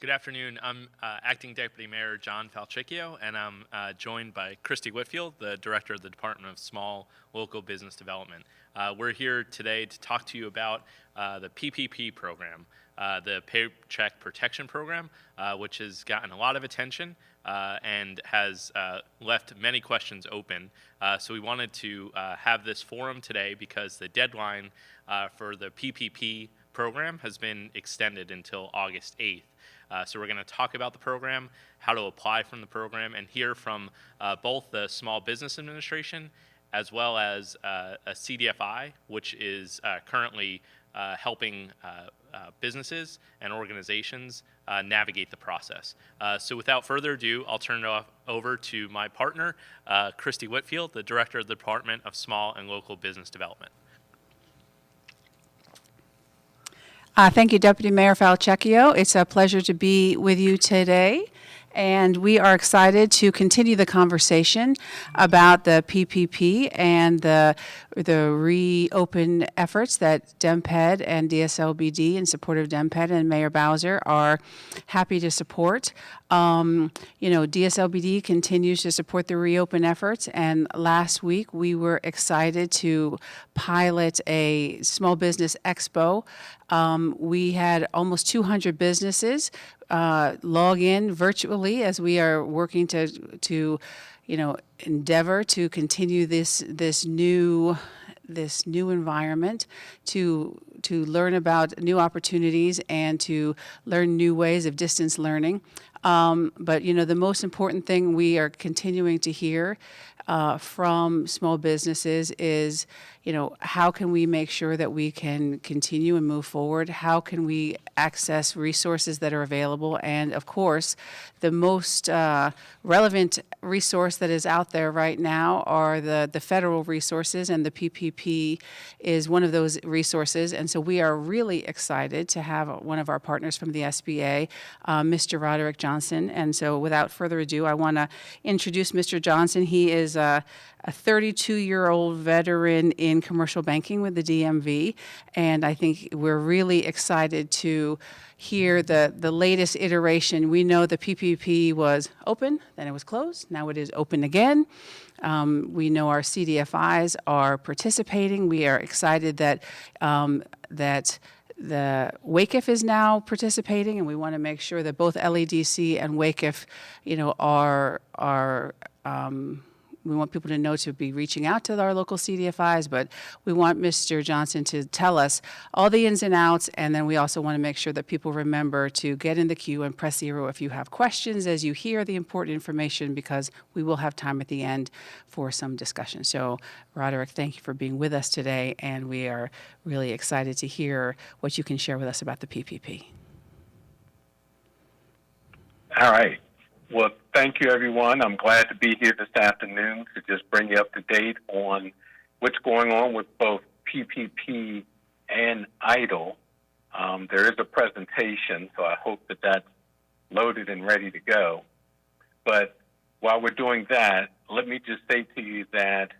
Good afternoon. I'm Acting Deputy Mayor John Falchicchio, and I'm joined by Christy Whitfield, the Director of the Department of Small Local Business Development. We're here today to talk to you about the PPP program, the Paycheck Protection Program, which has gotten a lot of attention and has left many questions open. So we wanted to have this forum today because the deadline for the PPP program has been extended until August 8th. So we're going to talk about the program, how to apply from the program, and hear from both the Small Business Administration as well as a CDFI, which is currently helping businesses and organizations navigate the process. So without further ado, I'll turn it over to my partner, Christy Whitfield, the Director of the Department of Small and Local Business Development. Thank you, Deputy Mayor Falchicchio. It's a pleasure to be with you today. And we are excited to continue the conversation about the PPP and the reopen efforts that Demphead and DSLBD in support of Demphead and Mayor Bowser are happy to support. DSLBD continues to support the reopen efforts, and last week we were excited to pilot a small business expo. We had almost 200 businesses log in virtually as we are working to endeavor to continue this new environment, to learn about new opportunities and to learn new ways of distance learning. But the most important thing we are continuing to hear from small businesses is, how can we make sure that we can continue and move forward? How can we access resources that are available? And of course, the most relevant resource that is out there right now are the federal resources, and the PPP is one of those resources. And so we are really excited to have one of our partners from the SBA, Mr. Roderick Johnson. And so without further ado, I want to introduce Mr. Johnson. He is a 32-year-old veteran in commercial banking with the DMV, and I think we're really excited to hear the latest iteration. We know the PPP was open, then it was closed, now it is open again. We know our CDFIs are participating. We are excited that the WAKIF is now participating, and we want to make sure that both LEDC and WAKIF, we want people to know to be reaching out to our local CDFIs, but we want Mr. Johnson to tell us all the ins and outs, and then we also want to make sure that people remember to get in the queue and press 0 if you have questions as you hear the important information, because we will have time at the end for some discussion. So, Roderick, thank you for being with us today, and we are really excited to hear what you can share with us about the PPP. All right. Well, thank you, everyone. I'm glad to be here this afternoon to just bring you up to date on what's going on with both PPP and EIDL. There is a presentation, so I hope that that's loaded and ready to go. But while we're doing that, let me just say to you that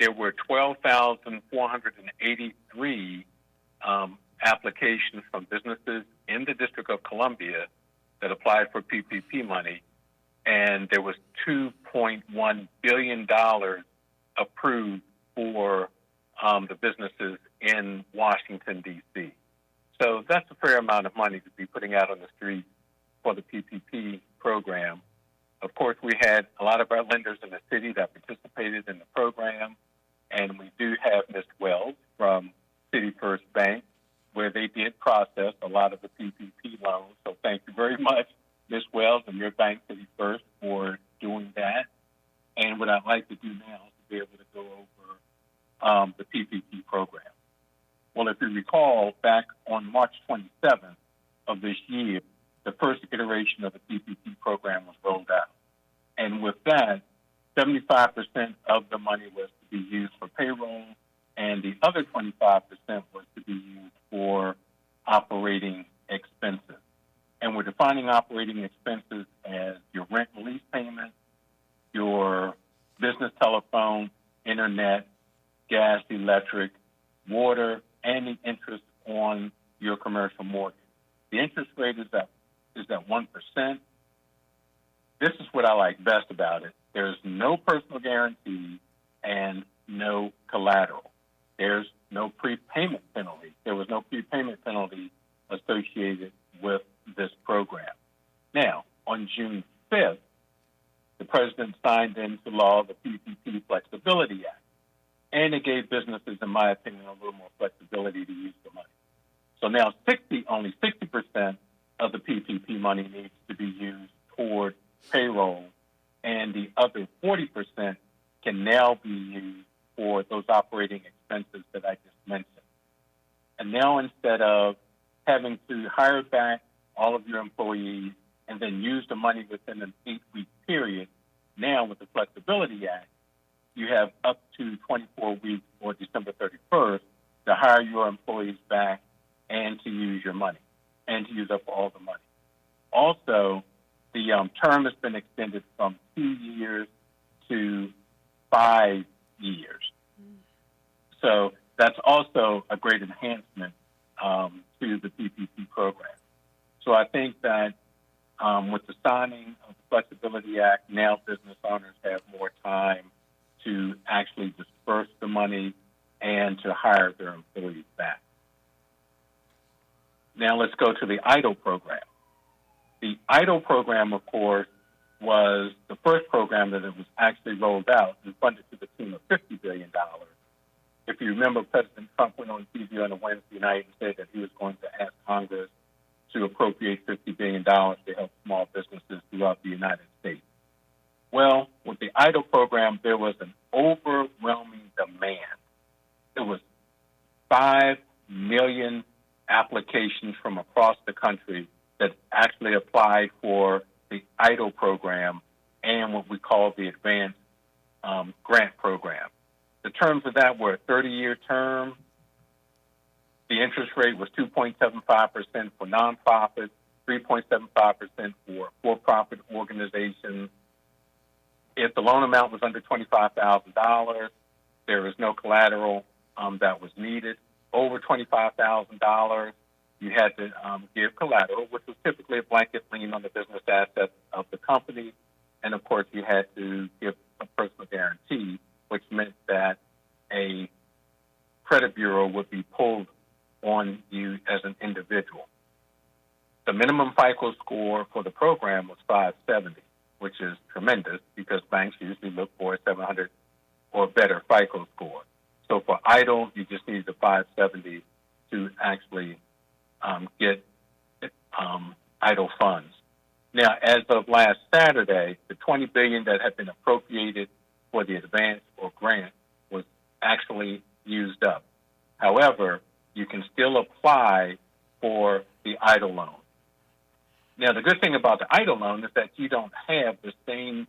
there were 12,483 applications from businesses in the District of Columbia that applied for PPP money. And there was $2.1 billion approved for the businesses in Washington, D.C. So that's a fair amount of money to be putting out on the street for the PPP program. Of course, we had a lot of our lenders in the city that participated in the program, and we do have Ms. Wells from City First Bank, where they did process a lot of the PPP loans. So thank you very much, Ms. Wells and your bank, City First, for doing that. And what I'd like to do now is to be able to go over the PPP program. Well, if you recall, back on March 27th of this year, the first iteration of the PPP program was rolled out. And with that, 75% of the money was to be used for payroll, and the other 25% was to be used for operating expenses. And we're defining operating expenses as your rent and lease payments, your business telephone, internet, gas, electric, water, and the interest on your commercial mortgage. The interest rate is at is at 1%. This is what I like best about it. There's no personal guarantee and no collateral. There's no prepayment penalty. There was no prepayment penalty associated with this program. Now, on June 5th, the president signed into law the Ppp Flexibility Act, and it gave businesses, in my opinion, a little more flexibility to use the money. So now only 60% of the PPP money needs to be used toward payroll, and the other 40% can now be used for those operating expenses that I just mentioned. And now instead of having to hire back all of your employees and then use the money within an 8-week period, now with the Flexibility Act, you have up to 24 weeks or December 31st to hire your employees back and to use your money and to use up all the money. Also, the term has been extended from 2 years to 5 years. So that's also a great enhancement to the PPP program. So I think that with the signing of the Flexibility Act, now business owners have more time to actually disperse the money and to hire their employees back. Now let's go to the EIDL program. The EIDL program, of course, was the first program that it was actually rolled out and funded to the tune of $50 billion. If you remember, President Trump went on TV on a Wednesday night and said that he was going to ask Congress to appropriate $50 billion to help small businesses throughout the United States. Well, with the EIDL program, there was an overwhelming demand. There was 5 million applications from across the country that actually applied for the EIDL program and what we call the Advanced Grant Program. The terms of that were a 30-year term. The interest rate was 2.75% for nonprofits, 3.75% for for-profit organizations. If the loan amount was under $25,000, there was no collateral that was needed. Over $25,000, you had to give collateral, which was typically a blanket lien on the business assets of the company. And, of course, you had to give a personal guarantee, which meant that a credit bureau would be pulled on you as an individual. The minimum FICO score for the program was 570, which is tremendous because banks usually look for a 700 or better FICO score. So for EIDL, you just need the 570 to actually get EIDL funds. Now, as of last Saturday, the $20 billion that had been appropriated for the advance or grant was actually used up. However, you can still apply for the EIDL loan. Now, the good thing about the EIDL loan is that you don't have the same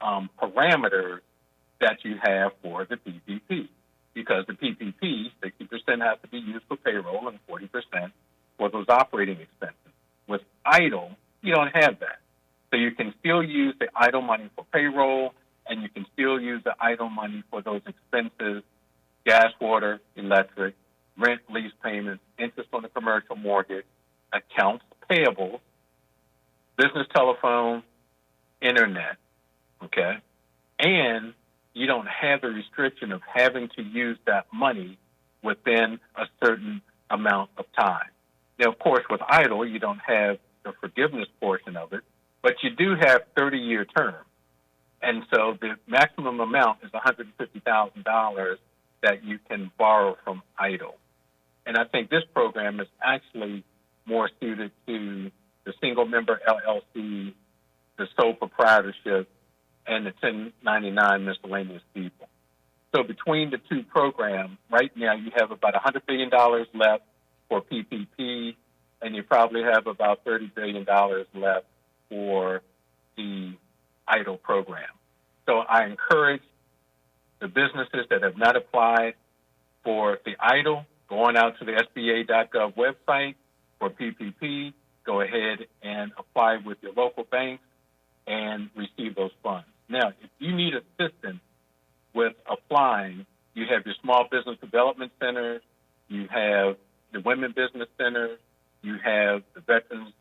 parameters that you have for the PPP, because the PPP, 60% has to be used for payroll and 40% for those operating expenses. With EIDL, you don't have that. So you can still use the EIDL money for payroll, and you can still use the EIDL money for those expenses, gas, water, electric, rent, lease payments, interest on the commercial mortgage, accounts payable, business telephone, internet, okay? And you don't have the restriction of having to use that money within a certain amount of time. Now, of course, with EIDL, you don't have the forgiveness portion of it, but you do have 30-year terms. And so the maximum amount is $150,000 that you can borrow from EIDL. And I think this program is actually more suited to the single-member LLC, the sole proprietorship, and the 1099 miscellaneous people. So between the two programs, right now you have about $100 billion left for PPP, and you probably have about $30 billion left for the EIDL program. So I encourage the businesses that have not applied for the EIDL, going out to the SBA.gov website for PPP, go ahead and apply with your local banks and receive those funds. Now, if you need assistance with applying, you have your small business development centers, you have the women business centers, you have the veterans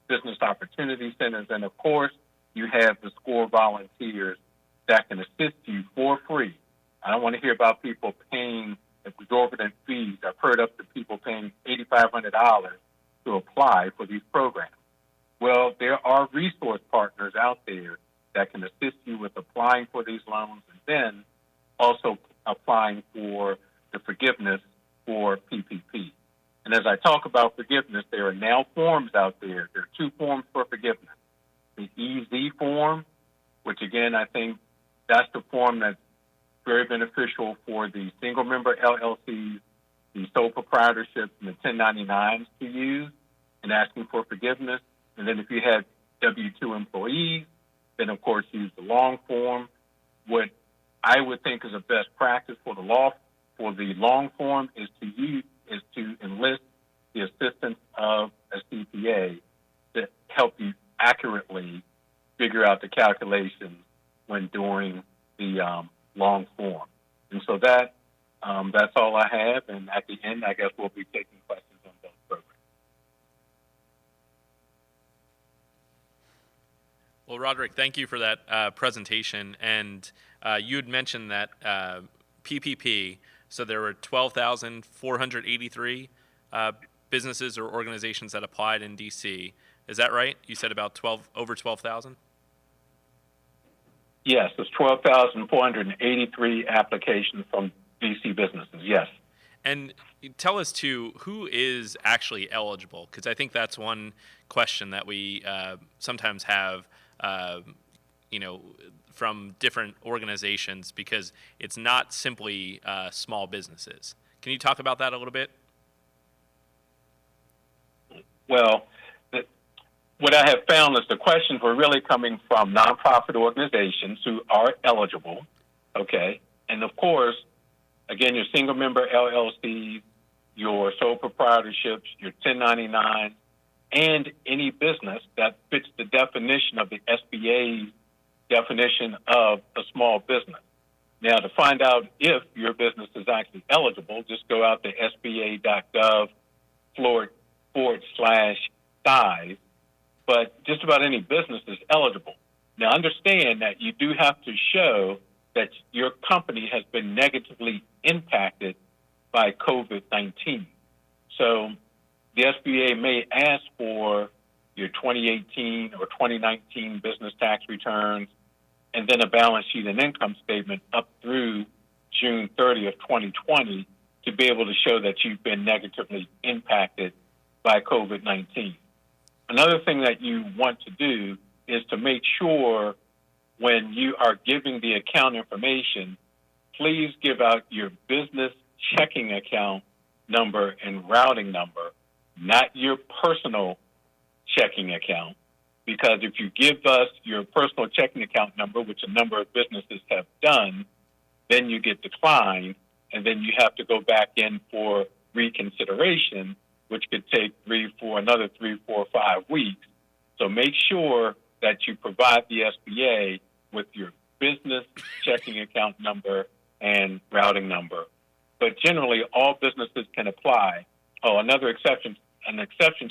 business opportunity centers, and of course, you have the SCORE volunteers that can assist you for free. I don't want to hear about people paying exorbitant fees. I've heard up to people paying $8,500 to apply for these programs. Well, there are resource partners out there that can assist you with applying for these loans and then also applying for the forgiveness for PPP. And as I talk about forgiveness, there are now forms out there. There are two forms for forgiveness. The EZ form, which again, I think that's the form that's very beneficial for the single-member LLCs, the sole proprietorships, and the 1099s to use in asking for forgiveness. And then if you have W-2 employees, then of course use the long form. What I would think is a best practice for the long form is to enlist the assistance of a CPA to help you accurately figure out the calculations when doing the long form. And so that's all I have. And at the end, I guess we'll be taking questions on those programs. Well, Roderick, thank you for that presentation. And you had mentioned that PPP, so there were 12,483 businesses or organizations that applied in D.C. Is that right? You said about over 12,000? Yes, it's 12,483 applications from D.C. businesses, yes. And tell us, too, who is actually eligible? Because I think that's one question that we sometimes have, from different organizations, because it's not simply small businesses. Can you talk about that a little bit? Well, what I have found is the questions were really coming from nonprofit organizations who are eligible, okay? And of course, again, your single member LLCs, your sole proprietorships, your 1099, and any business that fits the definition of the SBA's definition of a small business. Now, to find out if your business is actually eligible, just go out to SBA.gov /size, but just about any business is eligible. Now, understand that you do have to show that your company has been negatively impacted by COVID-19. So the SBA may ask for your 2018 or 2019 business tax returns and then a balance sheet and income statement up through June 30th, 2020 to be able to show that you've been negatively impacted by COVID-19. Another thing that you want to do is to make sure when you are giving the account information, please give out your business checking account number and routing number, not your personal checking account. Because if you give us your personal checking account number, which a number of businesses have done, then you get declined, and then you have to go back in for reconsideration, which could take another 3, 4, 5 weeks. So make sure that you provide the SBA with your business checking account number and routing number. But generally, all businesses can apply. Oh, an exception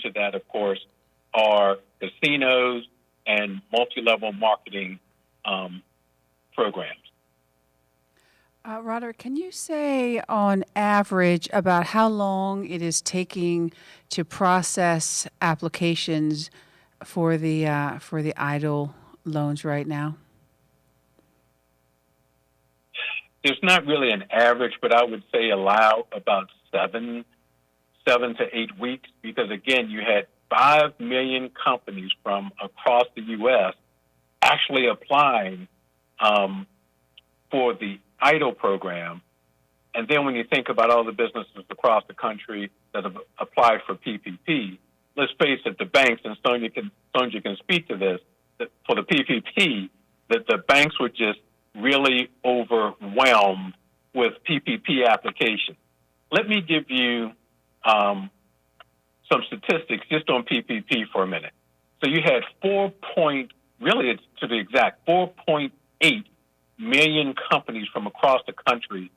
to that, of course, are casinos and multi-level marketing programs. Roderick, can you say on average about how long it is taking to process applications for the EIDL loans right now? There's not really an average, but I would say allow about 7 to 8 weeks, because again, you had 5 million companies from across the U.S. actually applying for the EIDL program. And then when you think about all the businesses across the country that have applied for PPP, let's face it, the banks, and Sonia can speak to this, that for the PPP, that the banks were just really overwhelmed with PPP applications. Let me give you some statistics just on PPP for a minute. So you had 4.8 million companies from across the country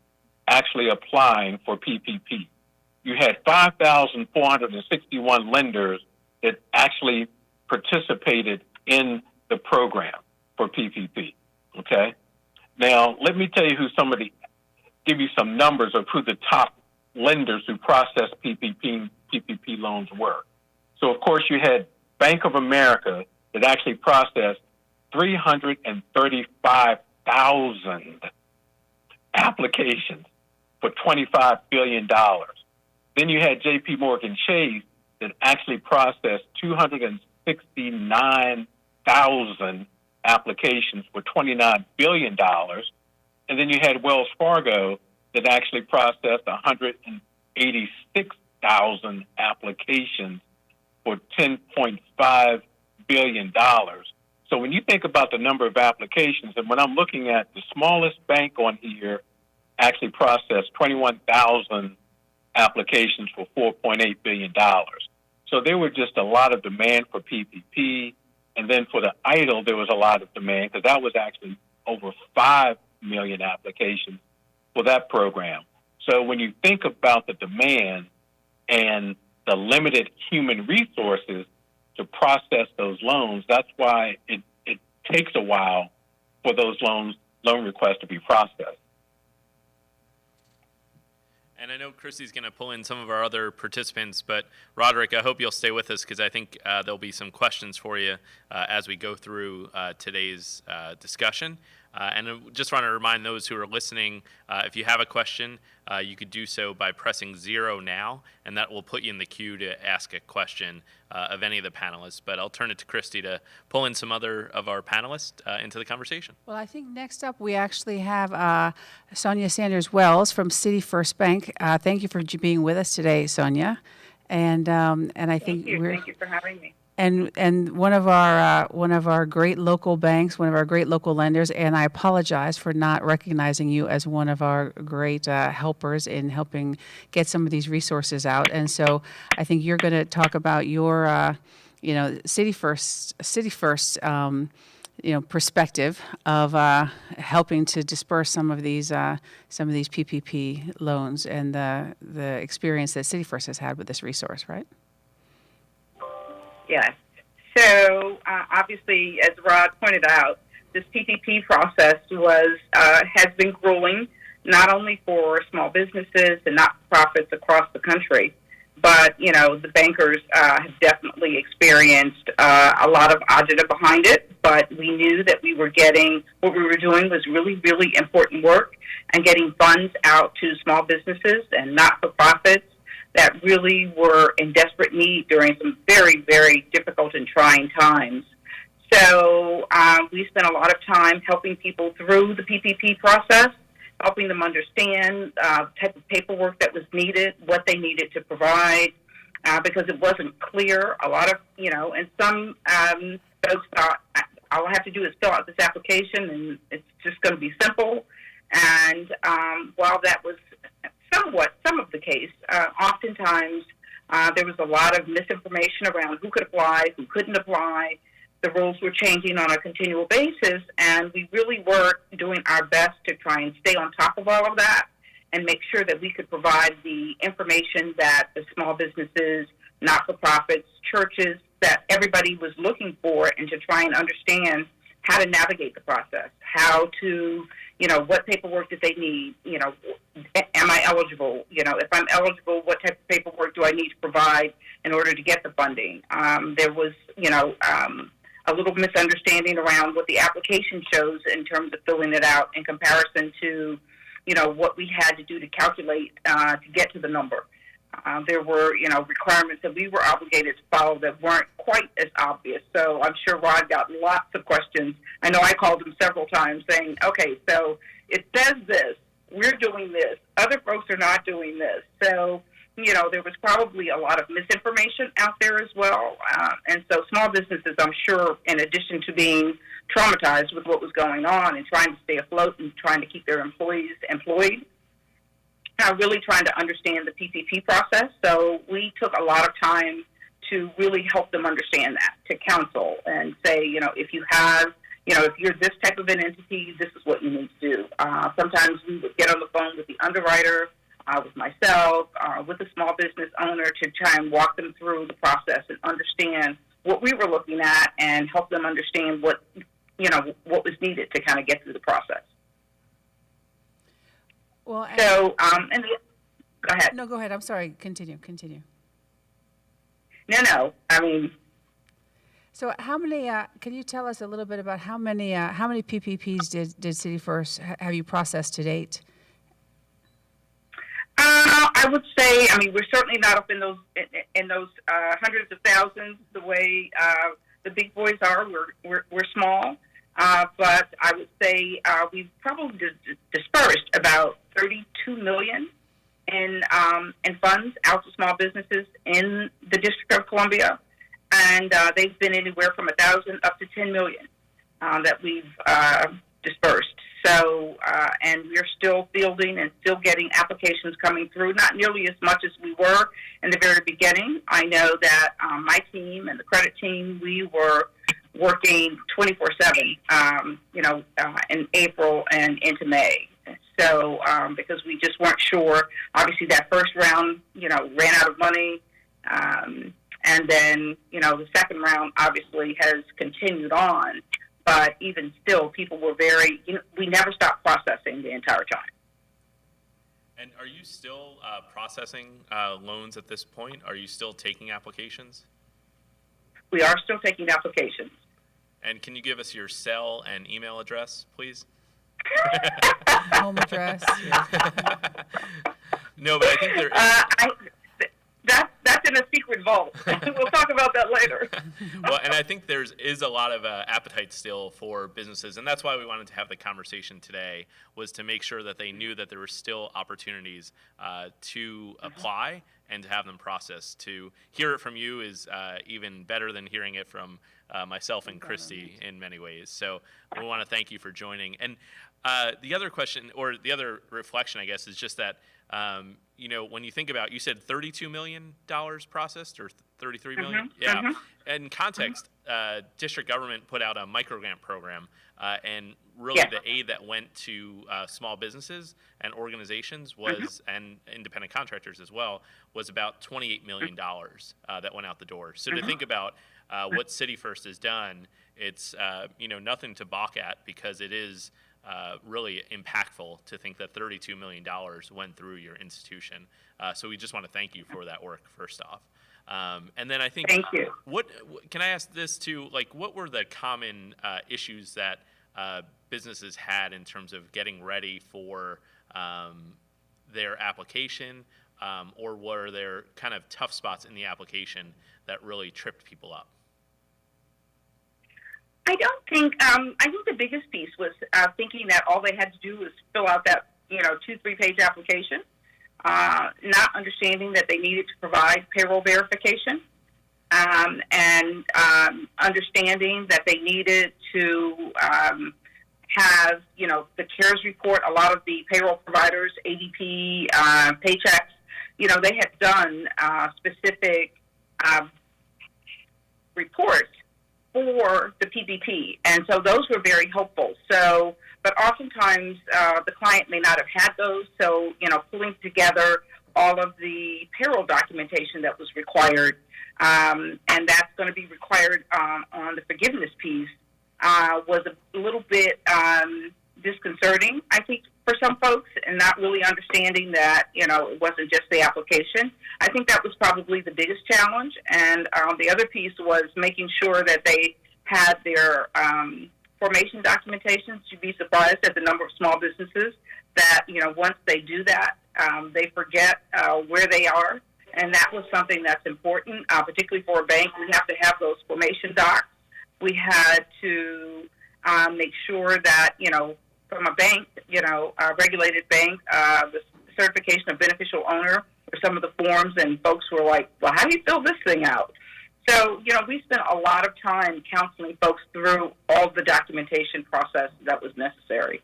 actually applying for PPP. You had 5,461 lenders that actually participated in the program for PPP. Okay. Now, let me tell you give you some numbers of who the top lenders who processed PPP loans were. So, of course, you had Bank of America that actually processed 335,000 applications for $25 billion. Then you had J.P. Morgan Chase that actually processed 269,000 applications for $29 billion. And then you had Wells Fargo that actually processed 186,000 applications for $10.5 billion. So when you think about the number of applications, and when I'm looking at the smallest bank on here actually processed 21,000 applications for $4.8 billion. So there was just a lot of demand for PPP. And then for the EIDL, there was a lot of demand because that was actually over 5 million applications for that program. So when you think about the demand and the limited human resources to process those loans, that's why it takes a while for those loan requests to be processed. And I know Christy's going to pull in some of our other participants, but Roderick, I hope you'll stay with us because I think there'll be some questions for you as we go through today's discussion. And I just want to remind those who are listening, if you have a question, you could do so by pressing 0 now, and that will put you in the queue to ask a question of any of the panelists. But I'll turn it to Christy to pull in some other of our panelists into the conversation. Well, I think next up we actually have Sonia Sanders-Wells from City First Bank. Thank you for being with us today, Sonia. And I think Thank you for having me. And one of our great local banks, one of our great local lenders, and I apologize for not recognizing you as one of our great helpers in helping get some of these resources out. And so I think you're going to talk about your, City First, perspective of helping to disperse some of these PPP loans and the experience that City First has had with this resource, right? Yes. So obviously, as Rod pointed out, this PPP process has been grueling, not only for small businesses and not-for-profits across the country, but the bankers have definitely experienced a lot of agita behind it. But we knew that what we were doing was really, really important work, and getting funds out to small businesses and not-for-profits that really were in desperate need during some very, very difficult and trying times. So we spent a lot of time helping people through the PPP process, helping them understand the type of paperwork that was needed, what they needed to provide, because it wasn't clear. A lot of, and some folks thought, all I have to do is fill out this application and it's just going to be simple. And while that was some of the case, oftentimes there was a lot of misinformation around who could apply, who couldn't apply. The rules were changing on a continual basis, and we really were doing our best to try and stay on top of all of that and make sure that we could provide the information that the small businesses, not-for-profits, churches, that everybody was looking for, and to try and understand how to navigate the process, how to, what paperwork did they need, am I eligible, if I'm eligible, what type of paperwork do I need to provide in order to get the funding. There was, a little misunderstanding around what the application shows in terms of filling it out in comparison to, what we had to do to calculate to get to the number. There were, requirements that we were obligated to follow that weren't quite as obvious. So I'm sure Rod got lots of questions. I know I called him several times saying, okay, so it says this, we're doing this, other folks are not doing this. So, there was probably a lot of misinformation out there as well. And so small businesses, I'm sure, in addition to being traumatized with what was going on and trying to stay afloat and trying to keep their employees employed, really trying to understand the PPP process. So we took a lot of time to really help them understand that, to counsel and say, if you have, if you're this type of an entity, this is what you need to do. Sometimes we would get on the phone with the underwriter, with myself, with the small business owner, to try and walk them through the process and understand what we were looking at and help them understand what was needed to kind of get through the process. Well, So, go ahead. No, go ahead. I'm sorry. Continue. No. I mean, So how many, can you tell us a little bit about how many PPPs did City First have you processed to date? I would say, I mean, we're certainly not up in those hundreds of thousands the way the big boys are. We're small, but I would say we've probably dispersed about $32 million in funds out to small businesses in the District of Columbia, and they've been anywhere from 1,000 up to 10 million that we've dispersed. So, and we're still fielding and still getting applications coming through, not nearly as much as we were in the very beginning. I know that my team and the credit team, we were working 24/7, in April and into May. So, because we just weren't sure, obviously that first round, ran out of money. And then, the second round obviously has continued on. But even still, people were we never stopped processing the entire time. And are you still processing loans at this point? Are you still taking applications? We are still taking applications. And can you give us your cell and email address, please? Home address? No, but I think there is. That's in a secret vault. We'll talk about that later. Well, and I think there is a lot of appetite still for businesses, and that's why we wanted to have the conversation today, was to make sure that they knew that there were still opportunities to apply and to have them processed. To hear it from you is even better than hearing it from myself and Christy in many ways. So we want to thank you for joining. And the other question, or the other reflection, I guess, is just that when you think about, you said $32 million processed, or $33 million? Mm-hmm. Yeah. Mm-hmm. In context, district government put out a microgrant program, and really the aid that went to small businesses and organizations was, and independent contractors as well, was about $28 million that went out the door. So to think about what City First has done, it's nothing to balk at, because it is really impactful to think that $32 million went through your institution. So we just want to thank you for that work, first off. And then I think, thank you. What can I ask this too? Like, what were the common issues that businesses had in terms of getting ready for their application, or were there kind of tough spots in the application that really tripped people up? I think the biggest piece was thinking that all they had to do was fill out that 2-3 page application, not understanding that they needed to provide payroll verification, and understanding that they needed to have the CARES report. A lot of the payroll providers, ADP, Paychecks, they had done specific reports for the PPP, and so those were very helpful. So, but oftentimes the client may not have had those, so pulling together all of the payroll documentation that was required, and that's going to be required on the forgiveness piece, was a little bit disconcerting, I think, for some folks, and not really understanding that it wasn't just the application. I think that was probably the biggest challenge, and the other piece was making sure that they had their formation documentation. You'd be surprised at the number of small businesses that once they do that, they forget where they are, and that was something that's important, particularly for a bank. We have to have those formation docs. We had to make sure that from a bank, a regulated bank, the certification of beneficial owner, or some of the forms, and folks were like, well, how do you fill this thing out? So, we spent a lot of time counseling folks through all the documentation process that was necessary.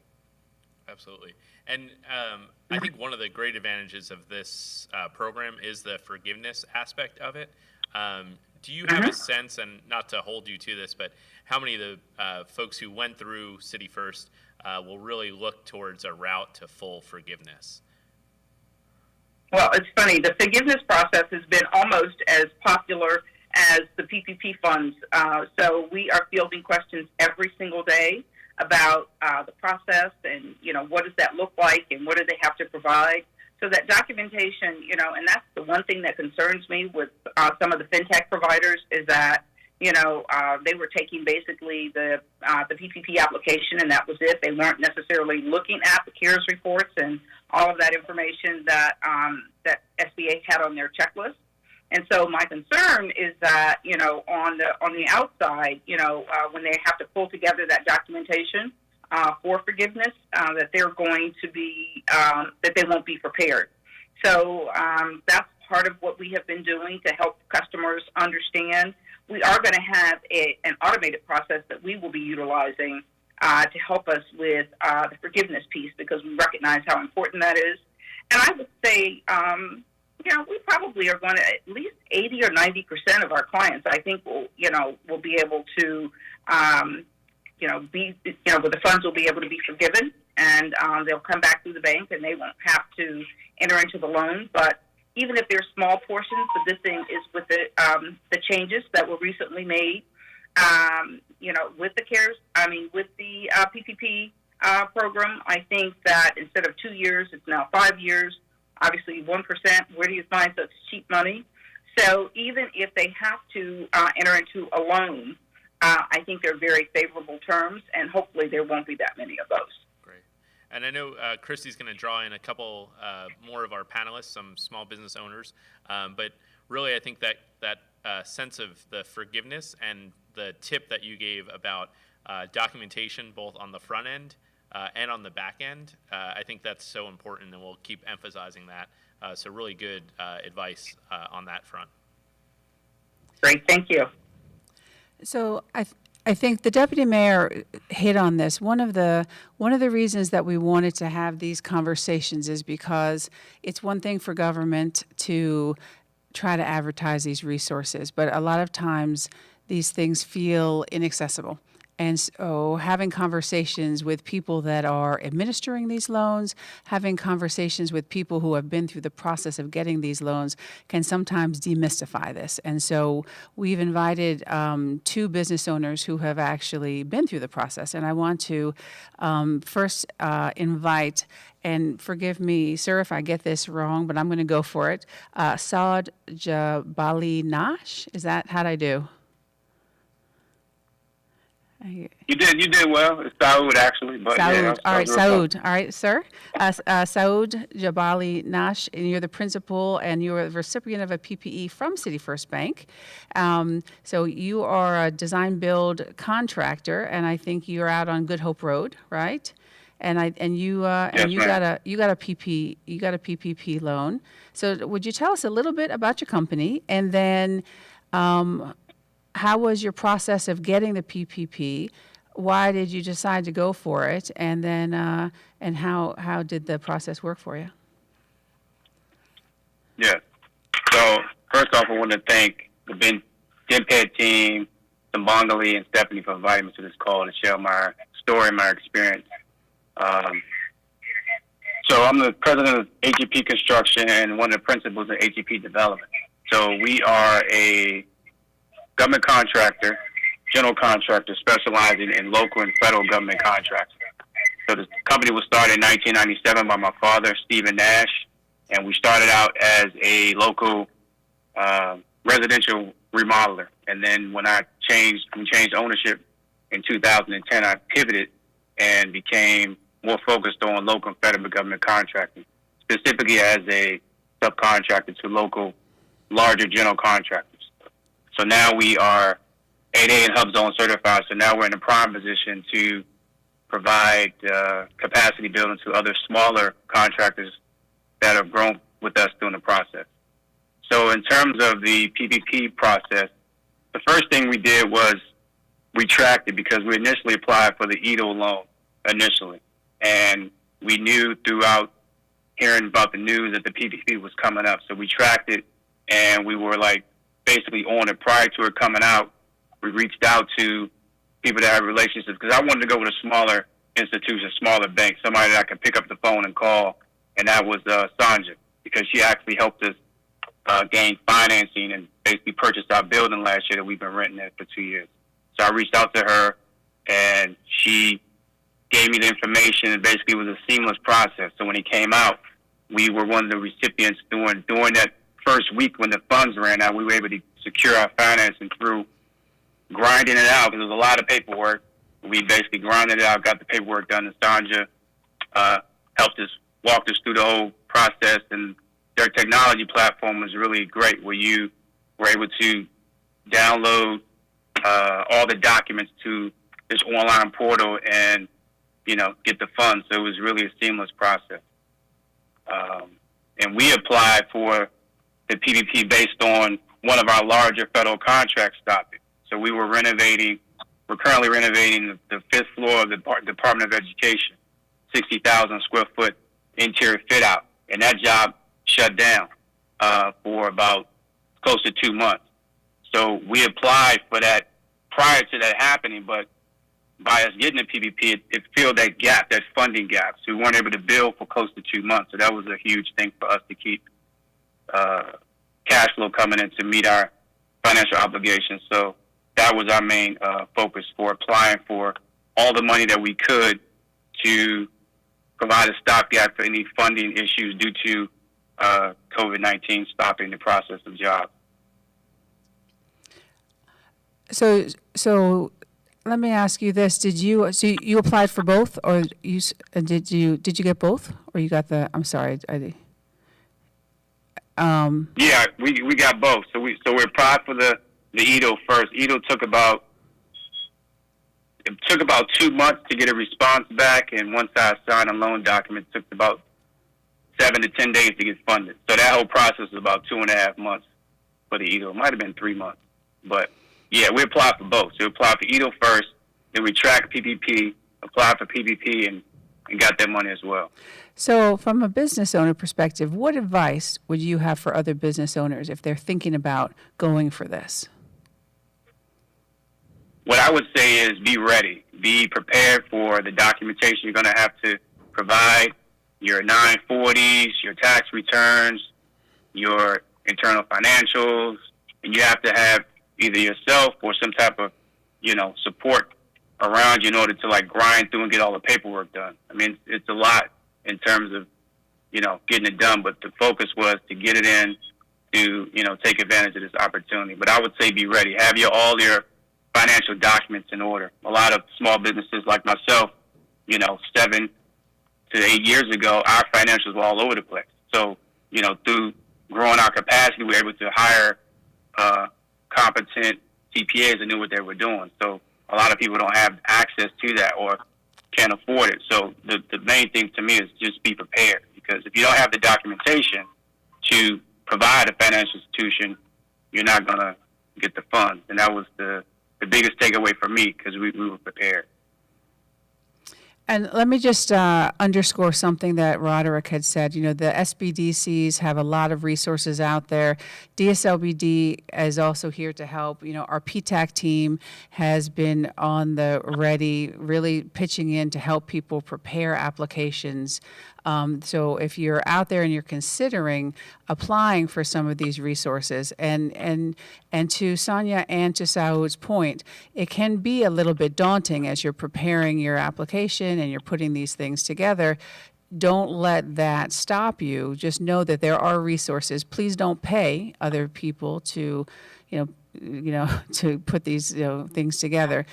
Absolutely. And I think one of the great advantages of this program is the forgiveness aspect of it. Do you have a sense, and not to hold you to this, but how many of the folks who went through City First will really look towards a route to full forgiveness? Well, it's funny. The forgiveness process has been almost as popular as the PPP funds. So we are fielding questions every single day about the process and, what does that look like and what do they have to provide. So that documentation, and that's the one thing that concerns me with some of the fintech providers is that, they were taking basically the PPP application and that was it. They weren't necessarily looking at the CARES reports and all of that information that that SBA had on their checklist. And so my concern is that, on the outside, when they have to pull together that documentation for forgiveness, that they're going to be, that they won't be prepared. So that's part of what we have been doing to help customers understand. We are going to have an automated process that we will be utilizing to help us with the forgiveness piece because we recognize how important that is. And I would say, we probably are going to at least 80 or 90% of our clients, I think, will be able to, the funds will be able to be forgiven, and they'll come back through the bank, and they won't have to enter into the loan. But even if there's small portions, the good thing is with the changes that were recently made, with the CARES, with the PPP program, I think that instead of 2 years, it's now 5 years. Obviously, 1%, where do you find such cheap money? So even if they have to enter into a loan, I think they're very favorable terms, and hopefully there won't be that many of those. Great. And I know Christy's going to draw in a couple more of our panelists, some small business owners, but really I think that sense of the forgiveness and the tip that you gave about documentation both on the front end and on the back end, I think that's so important, and we'll keep emphasizing that. So really good advice on that front. Great, thank you. So I think the deputy mayor hit on this. One of the reasons that we wanted to have these conversations is because it's one thing for government to try to advertise these resources, but a lot of times these things feel inaccessible. And so having conversations with people that are administering these loans, having conversations with people who have been through the process of getting these loans can sometimes demystify this. And so we've invited 2 business owners who have actually been through the process. And I want to first invite, and forgive me, sir, if I get this wrong, but I'm going to go for it, Saud Jabali Nash. Is that, how'd I do? You did well. It's Saud, actually. But Saud. yeah, All right, Saud. All right, sir. Saud Jabali Nash, and you're the principal, and you're the recipient of a PPE from City First Bank. So you are a design-build contractor, and I think you're out on Good Hope Road, right? You got a PPP loan. So would you tell us a little bit about your company, and then how was your process of getting the PPP? Why did you decide to go for it? And then, and how did the process work for you? Yeah. So first off, I want to thank the DMPED team, Sambangali and Stephanie for inviting me to this call to share my story and my experience. So I'm the president of HEP Construction and one of the principals of HEP Development. So we are a government contractor, general contractor specializing in local and federal government contracts. So the company was started in 1997 by my father, Stephen Nash, and we started out as a local residential remodeler. And then when we changed ownership in 2010, I pivoted and became more focused on local and federal government contracting, specifically as a subcontractor to local, larger general contractors. So now we are 8A and Hub Zone certified, so now we're in a prime position to provide capacity building to other smaller contractors that have grown with us during the process. So in terms of the PPP process, the first thing we did was we tracked it because we initially applied for the EDO loan initially. And we knew throughout hearing about the news that the PPP was coming up. So we tracked it, and we were basically on it prior to it coming out. We reached out to people that have relationships because I wanted to go with a smaller institution, smaller bank, somebody that I could pick up the phone and call, and that was Sonia, because she actually helped us gain financing and basically purchase our building last year that we've been renting it for 2 years. So I reached out to her, and she gave me the information, and basically it was a seamless process. So when it came out, we were one of the recipients during that first week when the funds ran out. We were able to secure our financing through grinding it out, because there was a lot of paperwork. We basically grinded it out, got the paperwork done, and Sonia helped us, walked us through the whole process. And their technology platform was really great, where you were able to download all the documents to this online portal and, get the funds. So it was really a seamless process. And we applied for the PPP based on one of our larger federal contracts stopping. So we're currently renovating the 5th floor of the Department of Education, 60,000 square foot interior fit out. And that job shut down for about close to 2 months. So we applied for that prior to that happening, but by us getting the PPP, it filled that gap, that funding gap. So we weren't able to build for close to 2 months. So that was a huge thing for us to keep cash flow coming in to meet our financial obligations. So that was our main focus for applying for all the money that we could to provide a stopgap for any funding issues due to COVID-19 stopping the process of jobs. So let me ask you this: you applied for both, or did you get both, or you got the? I'm sorry, Yeah, we got both. So we applied for the EIDL first. EIDL took about 2 months to get a response back, and once I signed a loan document, it took about 7 to 10 days to get funded. So that whole process was about 2.5 months for the EIDL. It might have been 3 months, but yeah, we applied for both. So we applied for EIDL first, then we tracked PPP, applied for PPP, and got that money as well. So from a business owner perspective, what advice would you have for other business owners if they're thinking about going for this? What I would say is be ready. Be prepared for the documentation you're going to have to provide, your 940s, your tax returns, your internal financials, and you have to have either yourself or some type of, support around you in order to grind through and get all the paperwork done. I mean, it's a lot in terms of, getting it done, but the focus was to get it in to, take advantage of this opportunity. But I would say be ready. Have all your financial documents in order. A lot of small businesses like myself, 7 to 8 years ago, our financials were all over the place. So, through growing our capacity, we were able to hire competent CPAs that knew what they were doing. So a lot of people don't have access to that or can't afford it. So the main thing to me is just be prepared, because if you don't have the documentation to provide a financial institution, you're not going to get the funds. And that was the biggest takeaway for me, because we were prepared. And let me just underscore something that Roderick had said. The SBDCs have a lot of resources out there. DSLBD is also here to help. Our PTAC team has been on the ready, really pitching in to help people prepare applications. So if you're out there and you're considering applying for some of these resources, and to Sonia and to Saud's point, it can be a little bit daunting as you're preparing your application and you're putting these things together. Don't let that stop you. Just know that there are resources. Please don't pay other people to, to put these things together.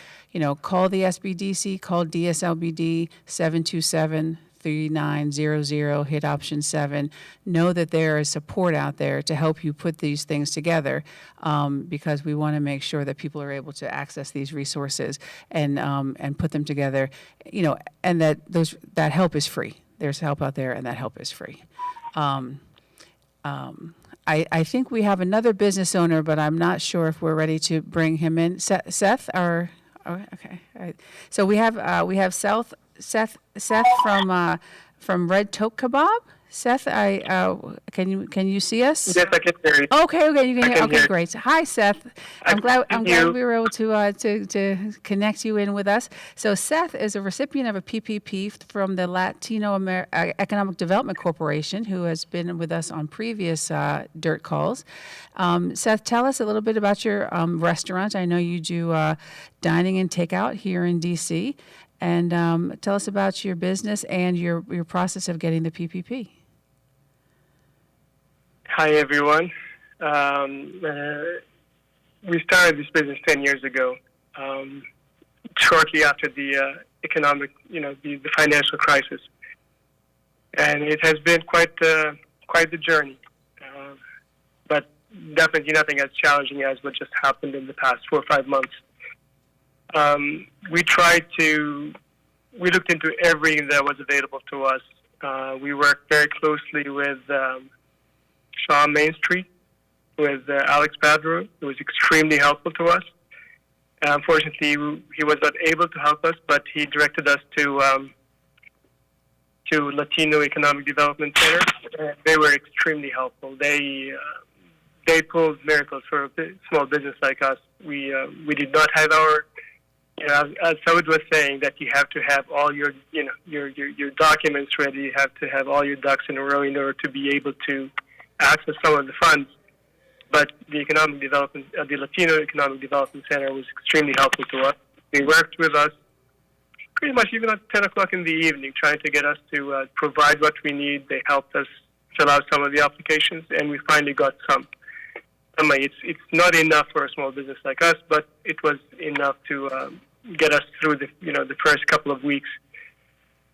Call the SBDC, call DSLBD 727-3900, hit option 7. Know that there is support out there to help you put these things together, because we want to make sure that people are able to access these resources and put them together, and that help is free. There's help out there, and that help is free. I think we have another business owner, but I'm not sure if we're ready to bring him in. Seth, okay. All right. So we have Seth from Red Toke Kebab. Seth, can you see us? Yes, I can hear you. Okay, you can hear. Okay, hear. great. Hi, Seth. I'm glad we were able to connect you in with us. So Seth is a recipient of a PPP from the Latino Economic Development Corporation, who has been with us on previous Dirt Calls. Seth, tell us a little bit about your restaurant. I know you do dining and takeout here in D.C. And tell us about your business and your process of getting the PPP. Hi, everyone. We started this business 10 years ago, shortly after the economic, the financial crisis. And it has been quite the journey. But definitely nothing as challenging as what just happened in the past 4 or 5 months. We looked into everything that was available to us. We worked very closely with Shaw Main Street, with Alex Padro, who was extremely helpful to us. Unfortunately, he was not able to help us, but he directed us to Latino Economic Development Center. They were extremely helpful. They pulled miracles for a small business like us. We did not have our, as Saud was saying, that you have to have all your documents ready. You have to have all your ducks in a row in order to be able to access some of the funds. But the the Latino Economic Development Center was extremely helpful to us. They worked with us pretty much even at 10 o'clock in the evening, trying to get us to provide what we need. They helped us fill out some of the applications, and we finally got some. It's not enough for a small business like us, but it was enough to get us through the first couple of weeks.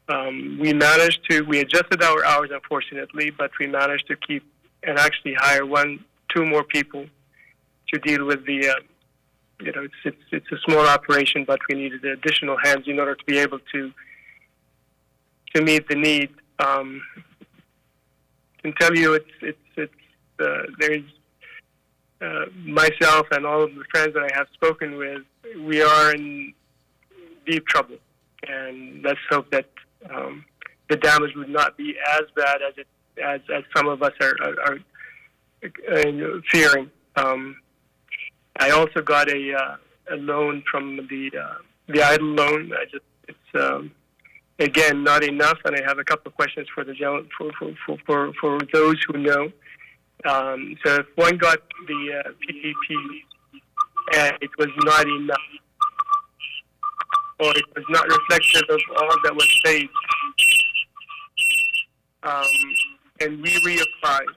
We adjusted our hours, unfortunately, but we managed to keep and actually hire 2 more people to deal with the, it's a small operation, but we needed additional hands in order to be able to meet the need. I can tell you there's myself and all of the friends that I have spoken with, we are in deep trouble, and let's hope that the damage would not be as bad as some of us are fearing. I also got a loan from the idle loan. It's again not enough, and I have a couple of questions for for those who know. So if one got the PPP and it was not enough, or it was not reflective of all that was paid, and we reapplied.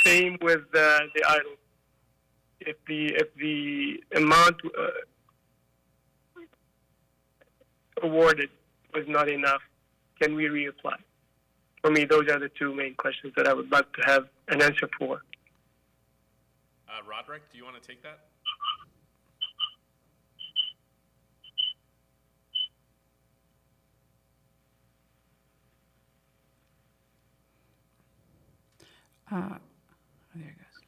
Same with the idle. If the amount awarded was not enough, can we reapply? For me, those are the 2 main questions that I would like to have an answer for. Roderick, do you want to take that? There it goes.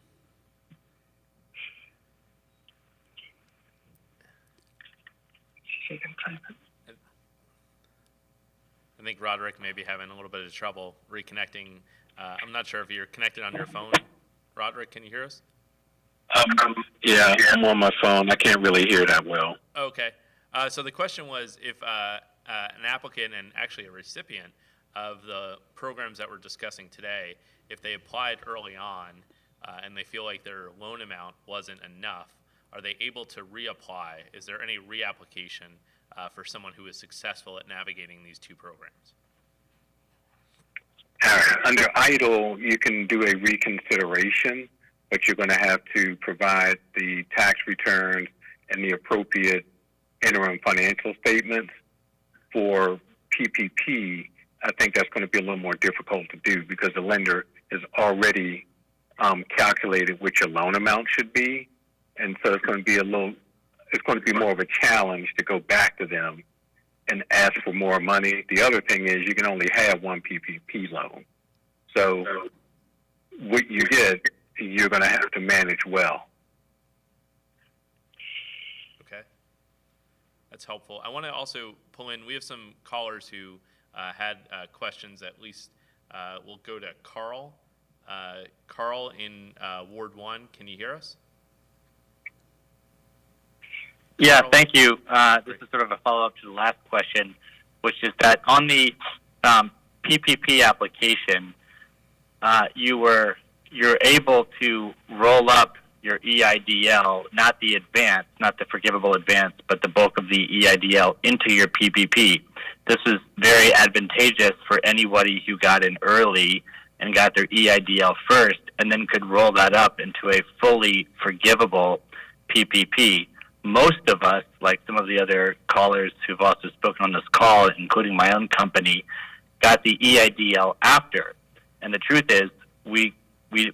I think Roderick may be having a little bit of trouble reconnecting. I'm not sure if you're connected on your phone. Roderick, can you hear us? Yeah, I'm on my phone. I can't really hear that well. Okay. So the question was if an applicant and actually a recipient of the programs that we're discussing today, if they applied early on and they feel like their loan amount wasn't enough, are they able to reapply? Is there any reapplication for someone who is successful at navigating these 2 programs? Under EIDL, you can do a reconsideration, but you're going to have to provide the tax returns and the appropriate interim financial statements. For PPP, I think that's going to be a little more difficult to do because the lender has already calculated what your loan amount should be, and so it's going to be more of a challenge to go back to them and ask for more money. The other thing is you can only have 1 PPP loan, so what you get, you're going to have to manage well. Okay, that's helpful. I want to also pull in. We have some callers who had questions. At least we'll go to Carl. Carl in Ward 1, can you hear us? Yeah, Carl? thank you. This is sort of a follow-up to the last question, which is that on the PPP application, you're able to roll up your EIDL, not the advance, not the forgivable advance, but the bulk of the EIDL into your PPP. This is very advantageous for anybody who got in early and got their EIDL first and then could roll that up into a fully forgivable PPP. Most of us, like some of the other callers who've also spoken on this call, including my own company, got the EIDL after. And the truth is, we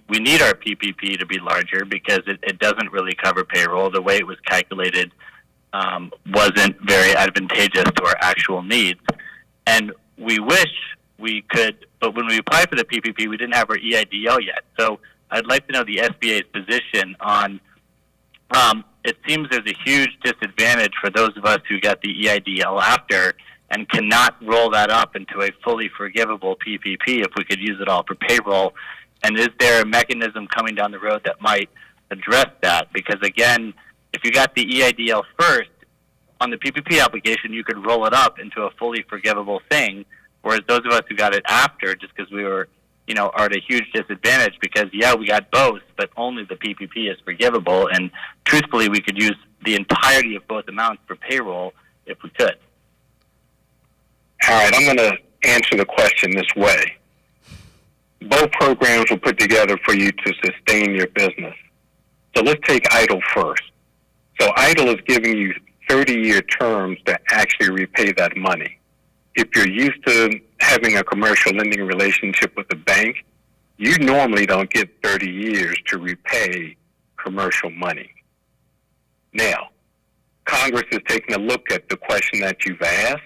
need our PPP to be larger because it doesn't really cover payroll. The way it was calculated wasn't very advantageous to our actual needs. And we wish we could, but when we applied for the PPP, we didn't have our EIDL yet. So I'd like to know the SBA's position on, it seems there's a huge disadvantage for those of us who got the EIDL after and cannot roll that up into a fully forgivable PPP if we could use it all for payroll. And is there a mechanism coming down the road that might address that? Because again, if you got the EIDL first, on the PPP application, you could roll it up into a fully forgivable thing, whereas those of us who got it after, just because we were, are at a huge disadvantage because, yeah, we got both, but only the PPP is forgivable, and truthfully, we could use the entirety of both amounts for payroll if we could. All right, I'm going to answer the question this way. Both programs were put together for you to sustain your business. So let's take EIDL first. So EIDL is giving you 30-year terms to actually repay that money. If you're used to having a commercial lending relationship with a bank, you normally don't get 30 years to repay commercial money. Now, Congress is taking a look at the question that you've asked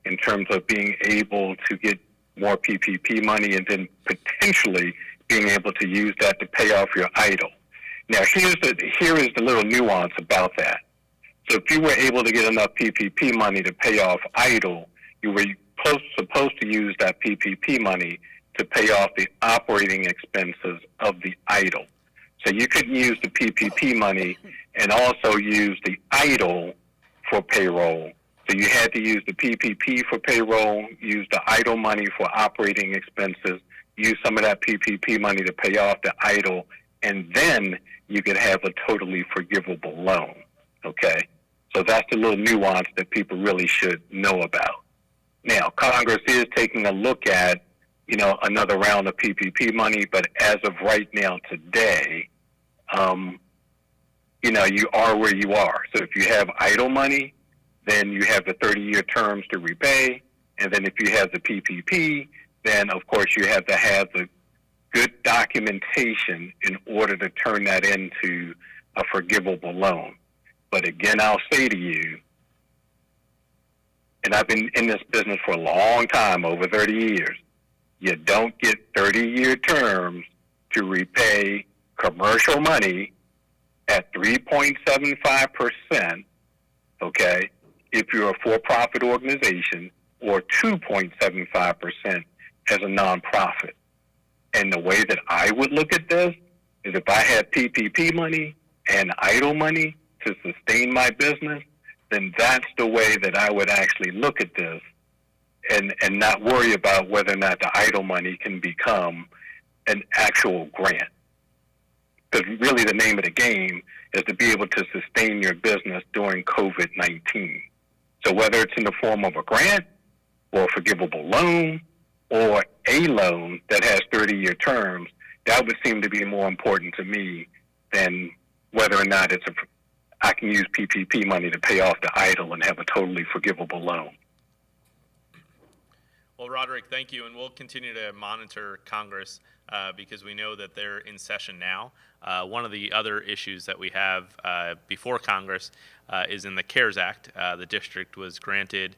in terms of being able to get more PPP money and then potentially being able to use that to pay off your EIDL. Now, here is the little nuance about that. So if you were able to get enough PPP money to pay off EIDL, you were supposed to use that PPP money to pay off the operating expenses of the EIDL. So you couldn't use the PPP money and also use the EIDL for payroll. So you had to use the PPP for payroll, use the EIDL money for operating expenses, use some of that PPP money to pay off the EIDL, and then you could have a totally forgivable loan, okay? So that's the little nuance that people really should know about. Now, Congress is taking a look at, another round of PPP money, but as of right now today, you are where you are. So if you have EIDL money, then you have the 30-year terms to repay, and then if you have the PPP, then of course you have to have the good documentation in order to turn that into a forgivable loan. But again, I'll say to you, and I've been in this business for a long time, over 30 years, you don't get 30-year terms to repay commercial money at 3.75%, okay, if you're a for-profit organization, or 2.75% as a nonprofit. And the way that I would look at this is if I had PPP money and EIDL money to sustain my business, then that's the way that I would actually look at this and not worry about whether or not the EIDL money can become an actual grant. Because really the name of the game is to be able to sustain your business during COVID-19. So whether it's in the form of a grant or a forgivable loan or a loan that has 30-year terms, that would seem to be more important to me than whether or not I can use PPP money to pay off the EIDL and have a totally forgivable loan. Well, Roderick, thank you, and we'll continue to monitor Congress because we know that they're in session now. One of the other issues that we have before Congress is in the CARES Act. The district was granted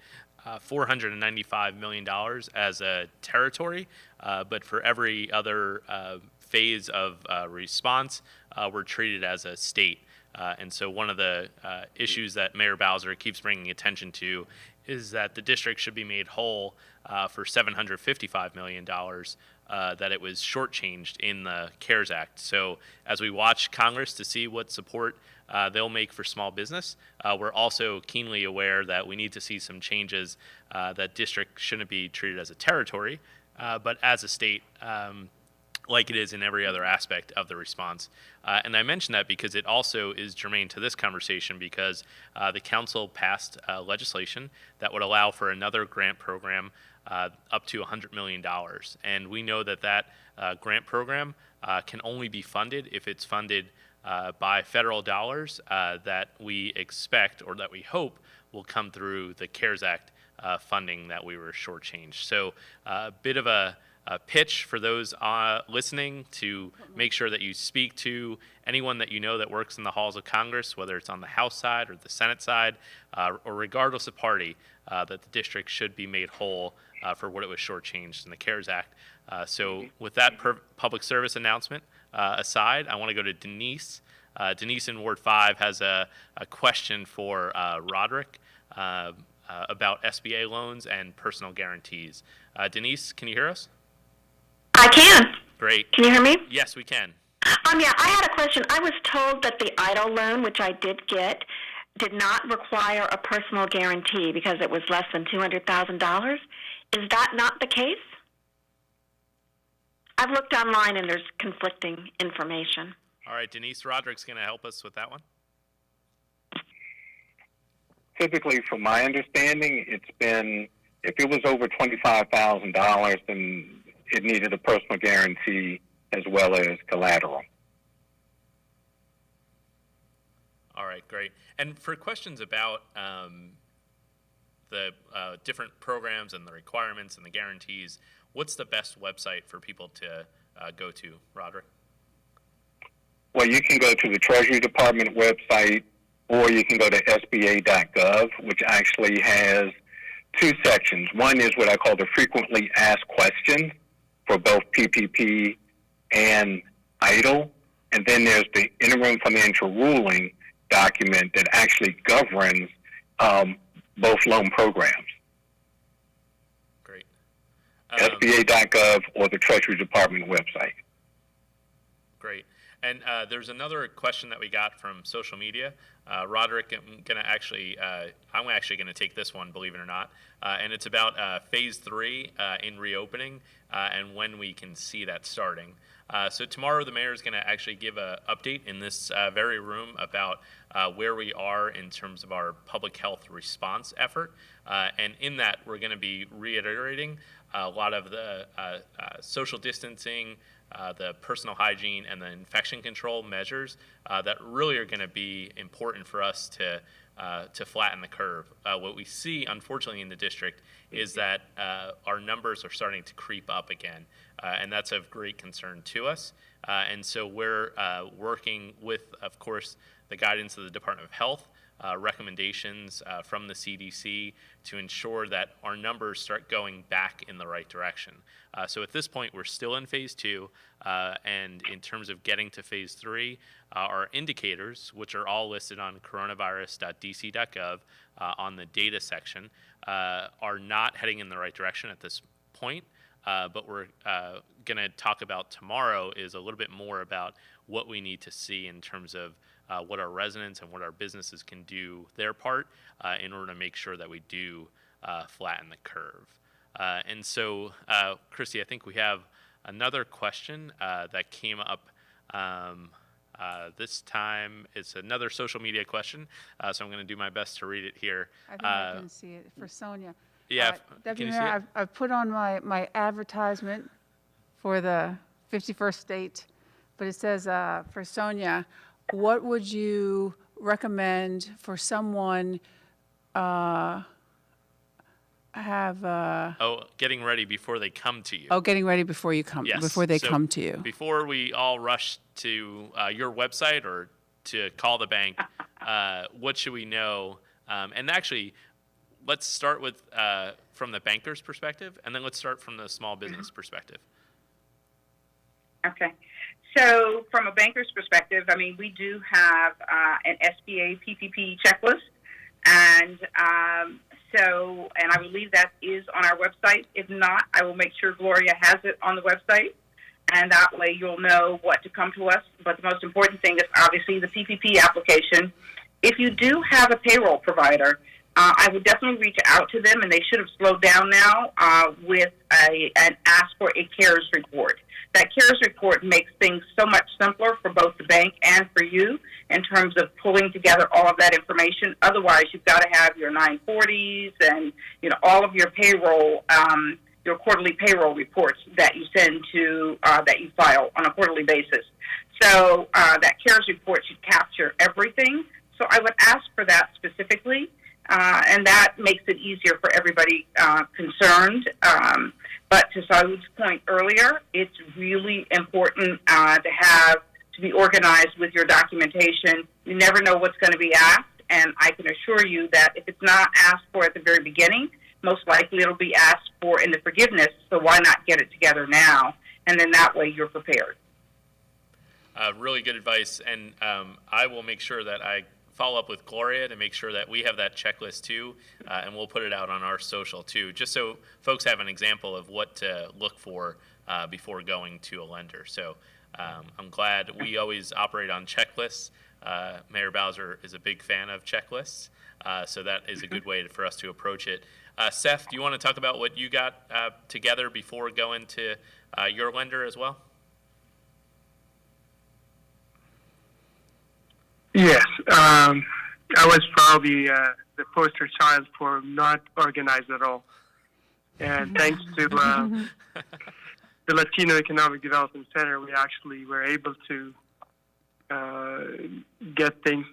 $495 million as a territory, but for every other phase of response, we're treated as a state. And so one of the issues that Mayor Bowser keeps bringing attention to is that the district should be made whole for $755 million that it was shortchanged in the CARES Act. So as we watch Congress to see what support they'll make for small business, we're also keenly aware that we need to see some changes that district shouldn't be treated as a territory, but as a state, like it is in every other aspect of the response. And I mention that because it also is germane to this conversation, because the council passed legislation that would allow for another grant program up to $100 million. And we know that that grant program can only be funded if it's funded by federal dollars that we expect, or that we hope, will come through the CARES Act funding that we were shortchanged. So a bit of a pitch for those listening to make sure that you speak to anyone that you know that works in the halls of Congress, whether it's on the House side or the Senate side, or regardless of party, that the district should be made whole for what it was shortchanged in the CARES Act. So with that public service announcement aside, I want to go to Denise. Denise in Ward 5 has a question for Roderick about SBA loans and personal guarantees. Denise, can you hear us? I can. Great. Can you hear me? Yes, we can. Yeah, I had a question. I was told that the EIDL loan, which I did get, did not require a personal guarantee because it was less than $200,000. Is that not the case? I've looked online and there's conflicting information. All right, Denise, Roderick's going to help us with that one. Typically, from my understanding, it's been, if it was over $25,000, then it needed a personal guarantee as well as collateral. All right, great. And for questions about the different programs and the requirements and the guarantees, what's the best website for people to go to, Roderick? Well, you can go to the Treasury Department website, or you can go to SBA.gov, which actually has two sections. One is what I call the frequently asked questions for both PPP and EIDL. And then there's the interim financial ruling document that actually governs both loan programs. Great. SBA.gov or the Treasury Department website. Great. And there's another question that we got from social media. Roderick, I'm actually going to take this one, believe it or not. And it's about phase 3 in reopening and when we can see that starting. So tomorrow the mayor is going to actually give an update in this very room about where we are in terms of our public health response effort. And in that, we're going to be reiterating a lot of the social distancing, the personal hygiene, and the infection control measures that really are going to be important for us to flatten the curve. What we see, unfortunately, in the district is that our numbers are starting to creep up again, and that's of great concern to us. And so we're working with, of course, the guidance of the Department of Health, recommendations from the CDC to ensure that our numbers start going back in the right direction. So at this point, we're still in phase 2, and in terms of getting to phase 3, our indicators, which are all listed on coronavirus.dc.gov on the data section, are not heading in the right direction at this point. But we're going to talk about tomorrow is a little bit more about what we need to see in terms of what our residents and what our businesses can do their part in order to make sure that we do flatten the curve. And so, Christy, I think we have another question that came up this time. It's another social media question, so I'm going to do my best to read it here. I think I can see it for Sonia. Yeah, Deputy Mayor, I've put on my advertisement for the 51st state, but it says for Sonia, what would you recommend for someone getting ready before they come to you. Oh, getting ready before you come, Yes. before they So come to you. Before we all rush to your website or to call the bank, what should we know? And actually, let's start with from the banker's perspective, and then let's start from the small business perspective. Okay. So from a banker's perspective, I mean, we do have an SBA PPP checklist, and and I believe that is on our website. If not, I will make sure Gloria has it on the website, and that way you'll know what to come to us. But the most important thing is obviously the PPP application. If you do have a payroll provider, I would definitely reach out to them, and they should have slowed down now with and ask for a CARES report. That CARES report makes things so much simpler for both the bank and for you in terms of pulling together all of that information. Otherwise, you've got to have your 940s and all of your payroll, your quarterly payroll reports that you send to that you file on a quarterly basis. So that CARES report should capture everything. So I would ask for that specifically. And that makes it easier for everybody concerned. But to Saud's point earlier, it's really important to be organized with your documentation. You never know what's going to be asked, and I can assure you that if it's not asked for at the very beginning, most likely it'll be asked for in the forgiveness, so why not get it together now? And then that way you're prepared. Really good advice, and I will make sure that I follow up with Gloria to make sure that we have that checklist too, and we'll put it out on our social too, just so folks have an example of what to look for before going to a lender. So I'm glad we always operate on checklists. Mayor Bowser is a big fan of checklists, so that is a good way for us to approach it. Seth, do you want to talk about what you got together before going to your lender as well? Yes, I was probably the poster child for not organized at all. And thanks to the Latino Economic Development Center, we actually were able to get things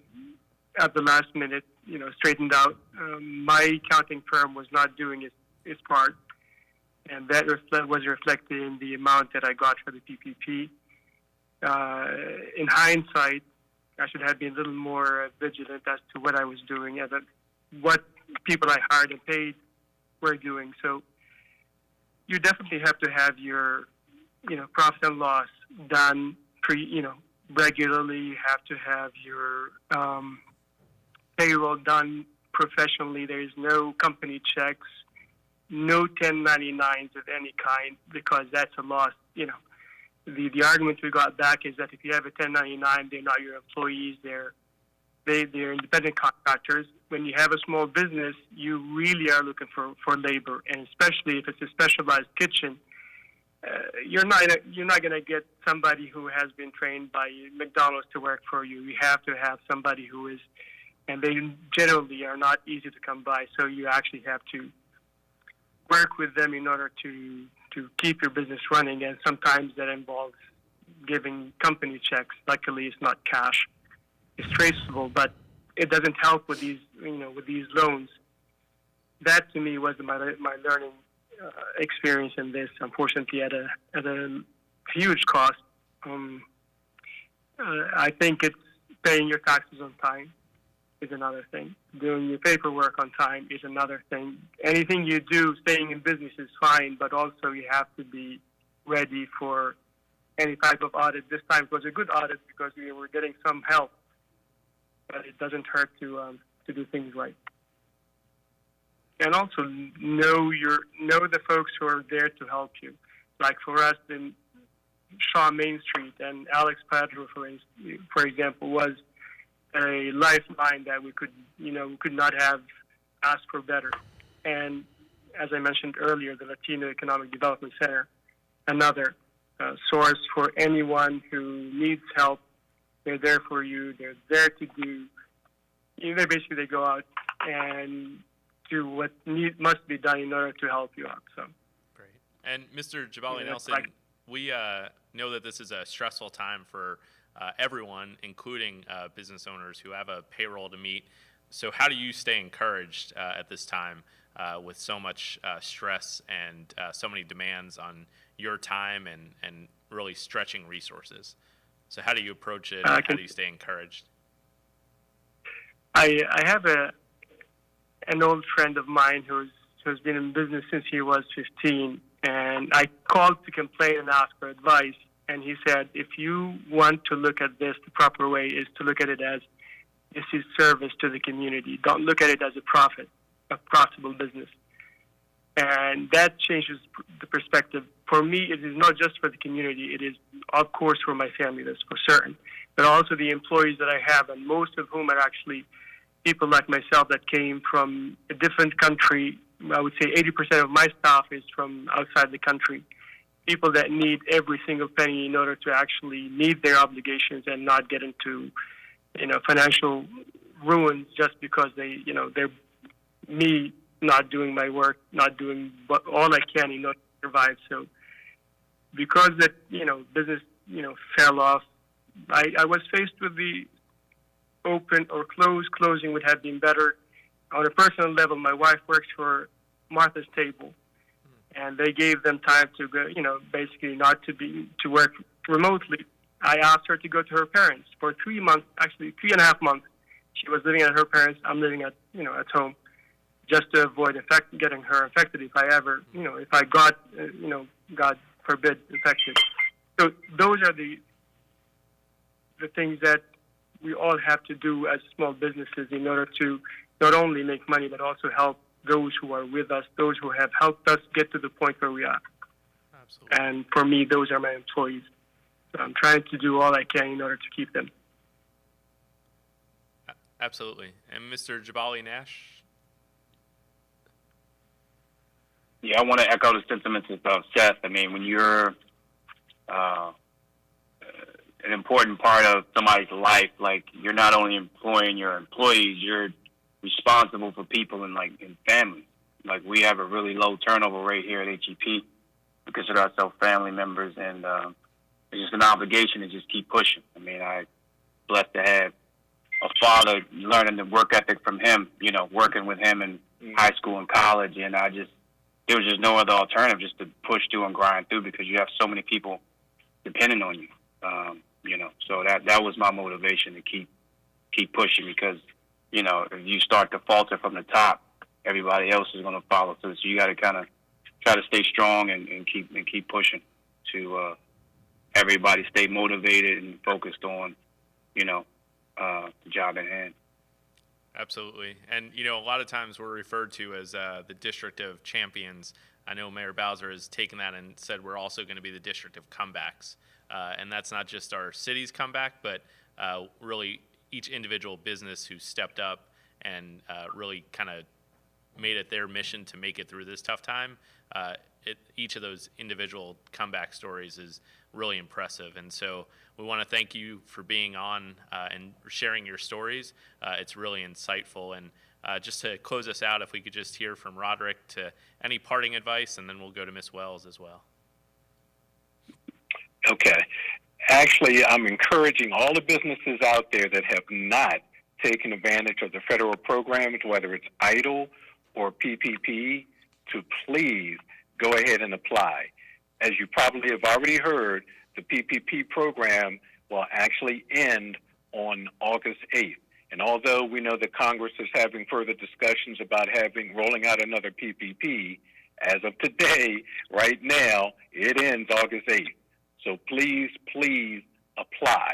at the last minute, straightened out. My accounting firm was not doing its part, and that was reflected in the amount that I got for the PPP. In hindsight, I should have been a little more vigilant as to what I was doing and what people I hired and paid were doing. So you definitely have to have your, profit and loss done regularly. You have to have your payroll done professionally. There is no company checks, no 1099s of any kind, because that's a loss, The argument we got back is that if you have a 1099, they're not your employees. They're independent contractors. When you have a small business, you really are looking for labor, and especially if it's a specialized kitchen, you're not going to get somebody who has been trained by McDonald's to work for you. You have to have somebody who is, and they generally are not easy to come by. So you actually have to work with them in order to keep your business running, and sometimes that involves giving company checks. Luckily, it's not cash; it's traceable, but it doesn't help with these, with these loans. That to me was my learning experience in this. Unfortunately, at a huge cost. I think it's paying your taxes on time is another thing. Doing your paperwork on time is another thing. Anything you do, staying in business is fine, but also you have to be ready for any type of audit. This time it was a good audit because we were getting some help, but it doesn't hurt to do things right. And also know the folks who are there to help you. Like for us in Shaw Main Street, and Alex Padro, for example, was a lifeline that we could not have asked for better. And as I mentioned earlier, the Latino Economic Development Center, another source for anyone who needs help. They're there for you. They're there to do. They go out and do what must be done in order to help you out. So great. And Mr. Jabali Nelson, we know that this is a stressful time for everyone, including business owners who have a payroll to meet. So how do you stay encouraged at this time with so much stress and so many demands on your time and really stretching resources? So how do you approach it? How do you stay encouraged? I have an old friend of mine who's been in business since he was 15, and I called to complain and ask for advice. and he said, if you want to look at this, the proper way is to look at it as this is service to the community. Don't look at it as a profitable business. And that changes the perspective. For me, it is not just for the community. It is, of course, for my family, that's for certain, but also the employees that I have, and most of whom are actually people like myself that came from a different country. I would say 80% of my staff is from outside the country. People that need every single penny in order to actually meet their obligations and not get into, financial ruins just because they're me not doing my work, not doing all I can in order to survive. So because that, business, fell off, I was faced with the open or closing would have been better. On a personal level, my wife works for Martha's Table, and they gave them time to go, basically not to work remotely. I asked her to go to her parents for 3 months, actually 3.5 months. She was living at her parents. I'm living at home, just to avoid getting her infected if I ever, if I got, God forbid, infected. So those are the things that we all have to do as small businesses in order to not only make money, but also help those who are with us, those who have helped us get to the point where we are. Absolutely. And for me, those are my employees. So I'm trying to do all I can in order to keep them. Absolutely. And Mr. Jabali Nash? Yeah, I want to echo the sentiments of Seth. I mean, when you're an important part of somebody's life, like, you're not only employing your employees, you're responsible for people in families. Like, we have a really low turnover rate here at HEP. We consider ourselves family members, and it's just an obligation to just keep pushing. I mean, I'm blessed to have a father, learning the work ethic from him, working with him in high school and college, and there was just no other alternative just to push through and grind through because you have so many people depending on you. So that was my motivation to keep pushing because, if you start to falter from the top, everybody else is going to follow. So you got to kind of try to stay strong and keep pushing to everybody stay motivated and focused on, the job at hand. Absolutely. And, a lot of times we're referred to as the District of Champions. I know Mayor Bowser has taken that and said we're also going to be the District of Comebacks. And that's not just our city's comeback, but really each individual business who stepped up and really kind of made it their mission to make it through this tough time. Each of those individual comeback stories is really impressive. And so we want to thank you for being on and sharing your stories. It's really insightful. And just to close us out, if we could just hear from Roderick to any parting advice, and then we'll go to Ms. Wells as well. Okay. Actually, I'm encouraging all the businesses out there that have not taken advantage of the federal programs, whether it's EIDL or PPP, to please go ahead and apply. As you probably have already heard, the PPP program will actually end on August 8th. And although we know that Congress is having further discussions about rolling out another PPP, as of today, right now, it ends August 8th. So please, please apply.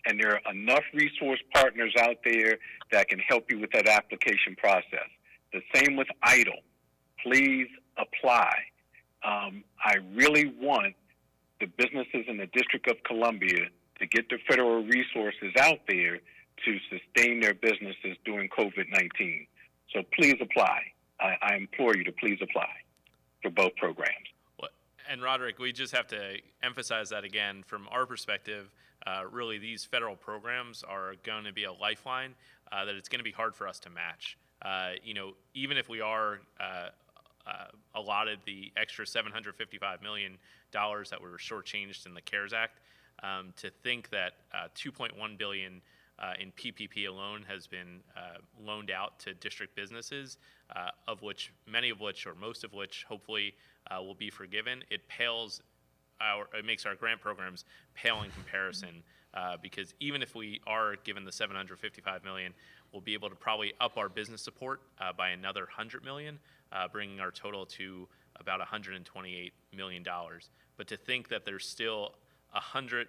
And there are enough resource partners out there that can help you with that application process. The same with EIDL. Please apply. I really want the businesses in the District of Columbia to get the federal resources out there to sustain their businesses during COVID-19. So please apply. I implore you to please apply for both programs. And Roderick, we just have to emphasize that again. From our perspective, really these federal programs are going to be a lifeline that it's going to be hard for us to match. Even if we are allotted the extra $755 million that were shortchanged in the CARES Act, to think that $2.1 billion in PPP alone has been loaned out to district businesses, of which many of which, or most of which, hopefully will be forgiven. It makes our grant programs pale in comparison, because even if we are given the $755 million, we'll be able to probably up our business support by another $100 million, bringing our total to about $128 million. But to think that there's still 100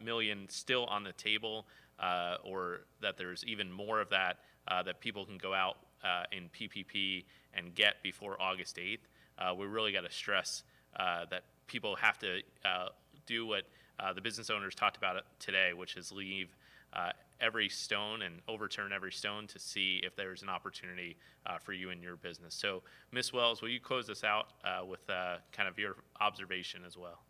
million still on the table, or that there's even more of that that people can go out in PPP and get before August 8th. We really got to stress that people have to do what the business owners talked about today, which is leave every stone and overturn every stone to see if there's an opportunity for you in your business. So, Ms. Wells, will you close us out with kind of your observation as well?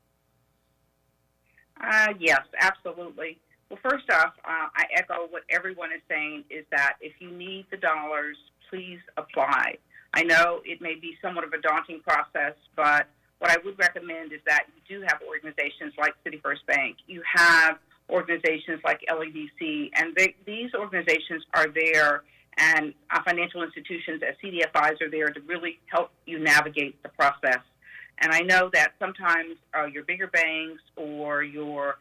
Yes, absolutely. Well, first off, I echo what everyone is saying, is that if you need the dollars, please apply. I know it may be somewhat of a daunting process, but what I would recommend is that you do have organizations like City First Bank. You have organizations like LEDC, and these organizations are there, and financial institutions as CDFIs are there to really help you navigate the process. And I know that sometimes your bigger banks or your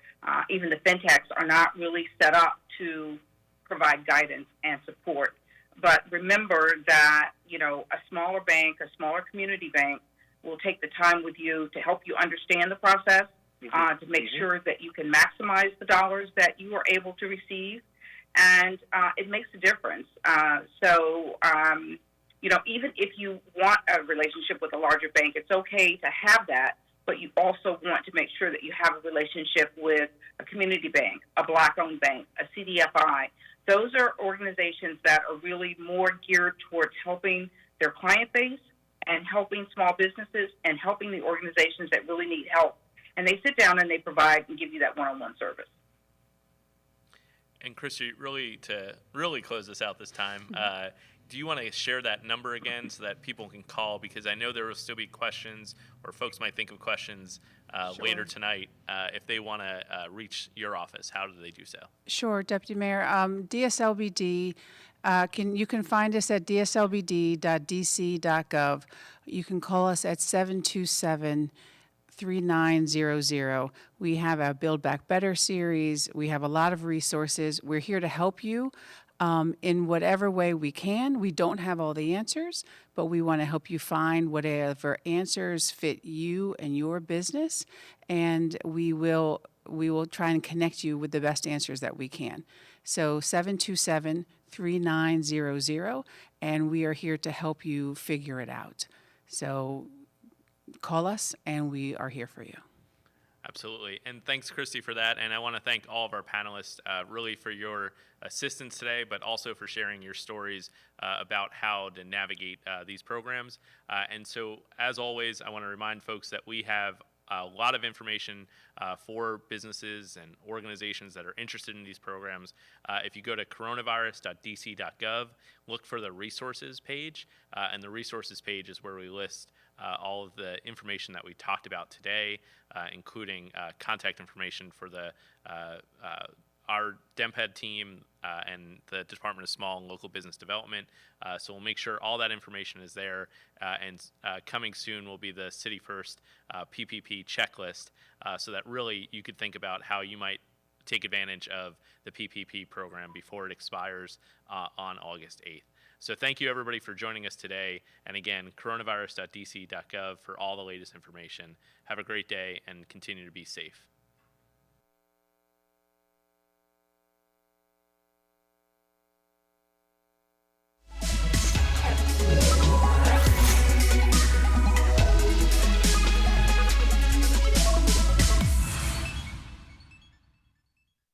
even the fintechs are not really set up to provide guidance and support. But remember that, you know, a smaller bank, a smaller community bank will take the time with you to help you understand the process, to make sure that you can maximize the dollars that you are able to receive. And it makes a difference. You know, even if you want a relationship with a larger bank, it's okay to have that, but you also want to make sure that you have a relationship with a community bank, a Black-owned bank, a CDFI. Those are organizations that are really more geared towards helping their client base and helping small businesses and helping the organizations that really need help. And they sit down and they provide and give you that one-on-one service. And Christy, to really close this out this time, do you want to share that number again so that people can call? Because I know there will still be questions, or folks might think of questions later tonight. If they want to reach your office, how do they do so? Sure, Deputy Mayor. DSLBD, you can find us at DSLBD.dc.gov. You can call us at 727-3900. We have a Build Back Better series. We have a lot of resources. We're here to help you in whatever way we can. We don't have all the answers, but we want to help you find whatever answers fit you and your business, and we will try and connect you with the best answers that we can. So 727-3900, and we are here to help you figure it out. So call us, and we are here for you. Absolutely. And thanks, Christy, for that. And I want to thank all of our panelists really for your assistance today, but also for sharing your stories about how to navigate these programs. And so, as always, I want to remind folks that we have a lot of information for businesses and organizations that are interested in these programs. If you go to coronavirus.dc.gov, look for the resources page, and the resources page is where we list all of the information that we talked about today, including contact information for our Demphead team and the Department of Small and Local Business Development. So we'll make sure all that information is there. And coming soon will be the City First PPP checklist, so that really you could think about how you might take advantage of the PPP program before it expires on August 8th. So thank you, everybody, for joining us today. And again, coronavirus.dc.gov for all the latest information. Have a great day and continue to be safe.